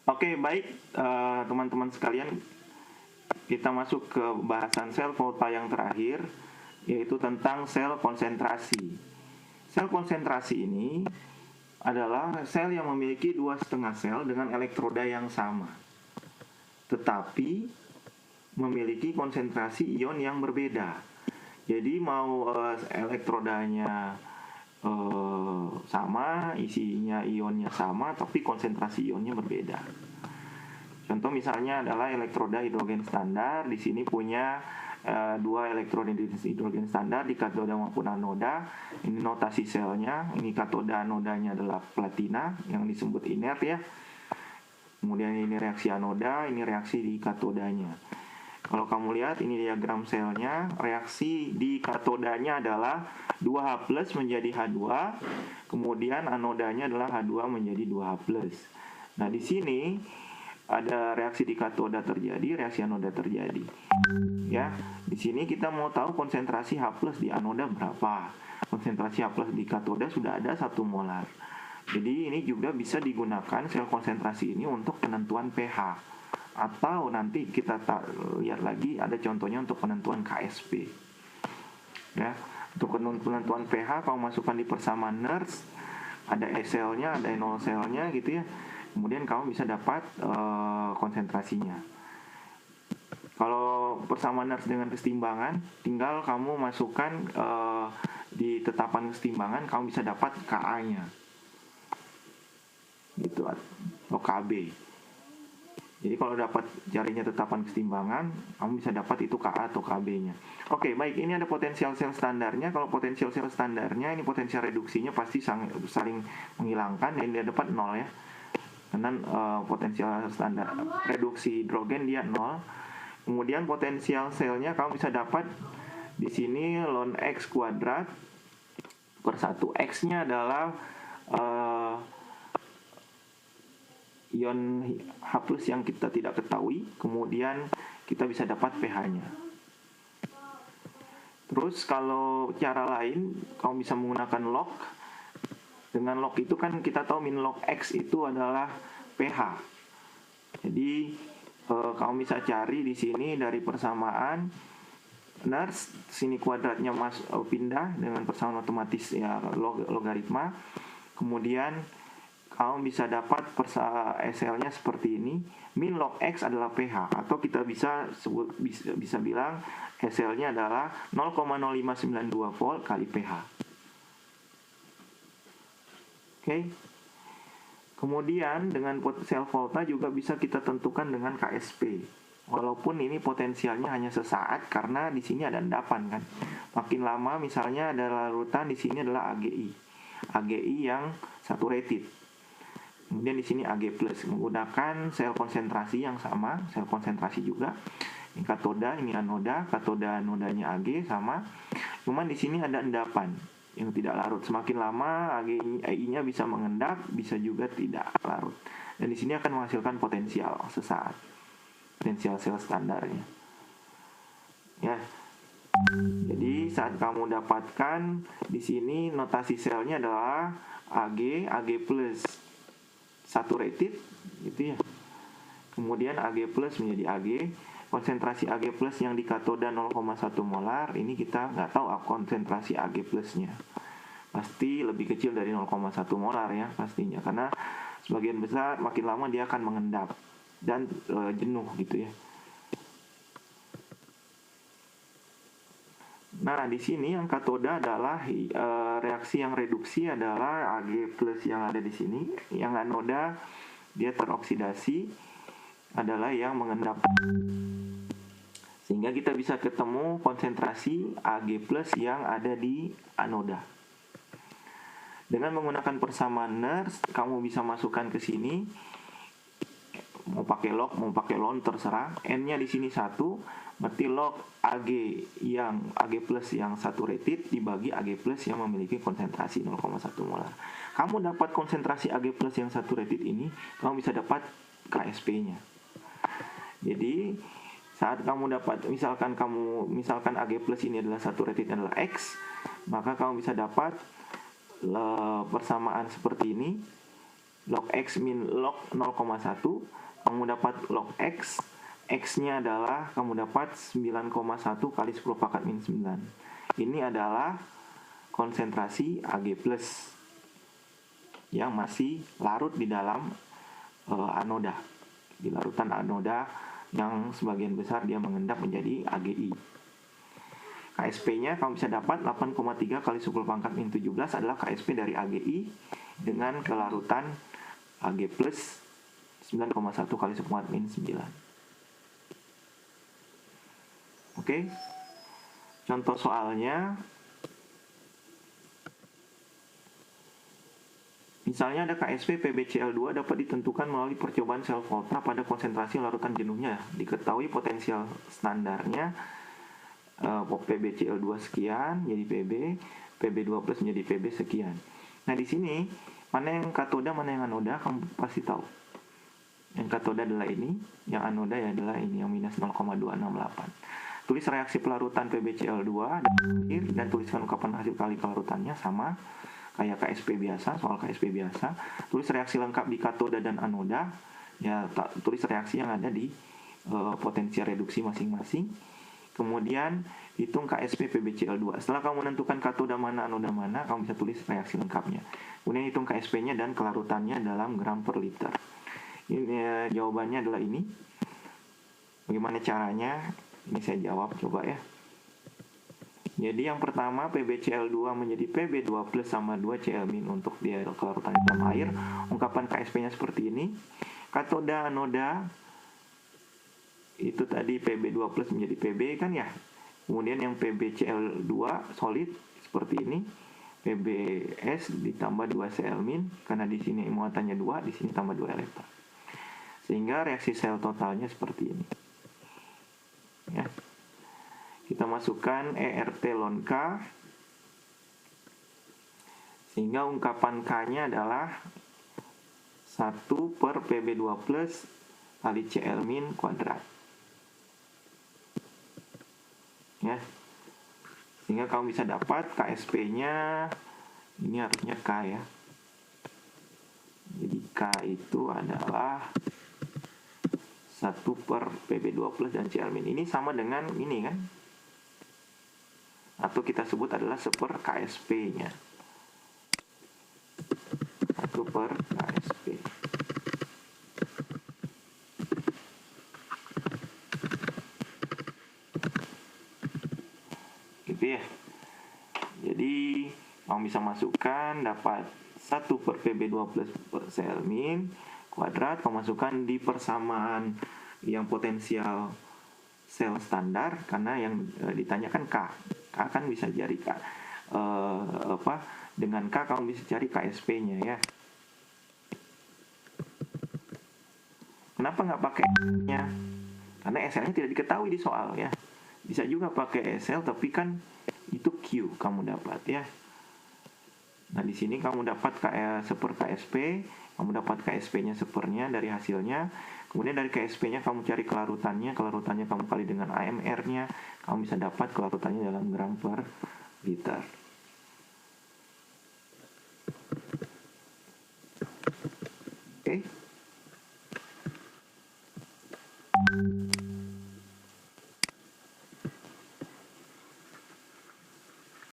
Oke, baik teman-teman sekalian, kita masuk ke bahasan sel volta yang terakhir, yaitu tentang sel konsentrasi. Sel konsentrasi ini adalah sel yang memiliki 2,5 sel dengan elektroda yang sama, tetapi memiliki konsentrasi ion yang berbeda. Jadi mau elektrodanya sama, isinya ionnya sama, tapi konsentrasi ionnya berbeda. Contoh misalnya adalah elektroda hidrogen standar. Di sini punya dua elektroda hidrogen standar di katoda maupun anoda. Ini notasi selnya. Ini katoda, anodanya adalah platina yang disebut inert ya. Kemudian ini reaksi anoda, ini reaksi di katodanya. Kalau kamu lihat ini diagram selnya, reaksi di katodanya adalah 2H+ menjadi H2, kemudian anodanya adalah H2 menjadi 2H+. Nah, di sini ada reaksi di katoda terjadi, reaksi anoda terjadi. Ya, di sini kita mau tahu konsentrasi H+ di anoda berapa. Konsentrasi H+ di katoda sudah ada 1 molar. Jadi ini juga bisa digunakan sel konsentrasi ini untuk penentuan pH. Atau nanti kita lihat lagi ada contohnya untuk penentuan KSP. Ya, untuk penentuan pH kamu masukkan di persamaan Nernst, ada E selnya, ada NO selnya gitu ya. Kemudian kamu bisa dapat konsentrasinya. Kalau persamaan Nernst dengan kesetimbangan, tinggal kamu masukkan di tetapan kesetimbangan, kamu bisa dapat Ka-nya. Gitu, atau Kb. Jadi kalau dapat carinya tetapan kesetimbangan, kamu bisa dapat itu Ka atau Kb-nya. Oke, baik, ini ada potensial sel standarnya. Kalau potensial sel standarnya, ini potensial reduksinya pasti saling menghilangkan, dan dia dapat 0 ya. Karena potensial standar reduksi hidrogen dia 0. Kemudian potensial selnya kamu bisa dapat di sini ln X kuadrat per 1. X-nya adalah ion H+ yang kita tidak ketahui, kemudian kita bisa dapat pH-nya. Terus kalau cara lain, kamu bisa menggunakan log. Dengan log itu kan kita tahu min log X itu adalah pH. Jadi kamu bisa cari di sini dari persamaan Nernst, sini kuadratnya pindah dengan persamaan otomatis ya logaritma. Kemudian kamu bisa dapat SL-nya seperti ini. Min log X adalah pH, atau kita bisa bilang SL-nya adalah 0,0592 volt kali pH. Oke. Kemudian dengan sel volta juga bisa kita tentukan dengan KSP. Walaupun ini potensialnya hanya sesaat karena di sini ada endapan kan. Makin lama misalnya ada larutan, di sini adalah AgI. AgI yang saturated. Kemudian di sini Ag+, menggunakan sel konsentrasi yang sama, sel konsentrasi juga. Ini katoda, ini anoda, katoda anodanya Ag sama. Cuman di sini ada endapan yang tidak larut. Semakin lama Ag-nya bisa mengendap, bisa juga tidak larut. Dan di sini akan menghasilkan potensial sesaat. Potensial sel standarnya. Ya. Jadi saat kamu dapatkan di sini notasi selnya adalah Ag+, saturated gitu ya. Kemudian Ag+ menjadi Ag. Konsentrasi Ag+ yang di katoda 0,1 molar, ini kita nggak tahu konsentrasi Ag+-nya. Pasti lebih kecil dari 0,1 molar ya pastinya, karena sebagian besar makin lama dia akan mengendap dan jenuh gitu ya. Nah, di sini yang katoda adalah reaksi yang reduksi adalah Ag+ yang ada di sini. Yang anoda dia teroksidasi adalah yang mengendap. Sehingga kita bisa ketemu konsentrasi Ag+ yang ada di anoda. Dengan menggunakan persamaan Nernst, kamu bisa masukkan ke sini. Mau pakai log, mau pakai ln terserah. N-nya di sini 1, berarti log Ag yang Ag+ yang saturated dibagi Ag+ yang memiliki konsentrasi 0,1 molar. Kamu dapat konsentrasi Ag+ yang saturated ini, kamu bisa dapat KSP-nya. Jadi saat kamu dapat misalkan Ag+ ini adalah saturated adalah X, maka kamu bisa dapat persamaan seperti ini. log X min log 0,1, kamu dapat log X, X-nya adalah kamu dapat 9,1 kali 10 pangkat min 9. Ini adalah konsentrasi Ag+, yang masih larut di dalam anoda, di larutan anoda yang sebagian besar dia mengendap menjadi AgI. KSP-nya kamu bisa dapat 8,3 kali 10 pangkat min 17 adalah KSP dari AgI dengan kelarutan Ag+, 9,1 kali 10 pangkat min 9. Oke, contoh soalnya, misalnya ada KSP PbCl2 dapat ditentukan melalui percobaan sel Volta pada konsentrasi larutan jenuhnya. Diketahui potensial standarnya PbCl2 sekian jadi Pb, Pb2 plus menjadi Pb sekian. Nah di sini mana yang katoda mana yang anoda kamu pasti tahu. Yang katoda adalah ini, yang anoda adalah ini yang minus 0,268. Tulis reaksi pelarutan PbCl2 dan tuliskan ungkapan hasil kali kelarutannya sama kayak KSP biasa, soal KSP biasa. Tulis reaksi lengkap di katoda dan anoda. Ya, tulis reaksi yang ada di potensial reduksi masing-masing. Kemudian hitung KSP PbCl2. Setelah kamu menentukan katoda mana, anoda mana, kamu bisa tulis reaksi lengkapnya. Kemudian hitung KSP-nya dan kelarutannya dalam gram per liter. Ini jawabannya adalah ini. Bagaimana caranya? Ini saya jawab coba ya. Jadi yang pertama PbCl2 menjadi Pb2 plus sama 2 Cl min untuk dia kelarutan dalam air. Ungkapan KSP-nya seperti ini. Katoda anoda itu tadi Pb2 plus menjadi Pb kan ya. Kemudian yang PbCl2 solid seperti ini. Pbs ditambah 2 Cl min karena di sini muatannya 2, di sini tambah 2 elektron. Sehingga reaksi sel totalnya seperti ini. Ya. Kita masukkan ERT ln K, sehingga ungkapan K-nya adalah 1 per Pb2 plus kali Cl min kuadrat. Ya. Sehingga kamu bisa dapat KSP-nya, ini harusnya K ya. Jadi K itu adalah 1 per Pb2 plus dan Cl min. Ini sama dengan ini kan? Atau kita sebut adalah 1 per KSP-nya. 1 per KSP. Gitu ya. Jadi, kamu bisa masukkan dapat 1 per Pb2 plus per Cl min kuadrat, kamu masukkan di persamaan yang potensial sel standar, karena yang ditanyakan K kan bisa cari K dengan K kamu bisa cari KSP-nya ya. Kenapa nggak pakai S-nya? Karena SL-nya tidak diketahui di soal ya. Bisa juga pakai SL tapi kan itu Q kamu dapat ya. Nah di sini kamu dapat seper KSP, kamu dapat KSP-nya sepernya dari hasilnya. Kemudian dari KSP-nya kamu cari kelarutannya kamu kali dengan AMR-nya, kamu bisa dapat kelarutannya dalam gram per liter. Oke.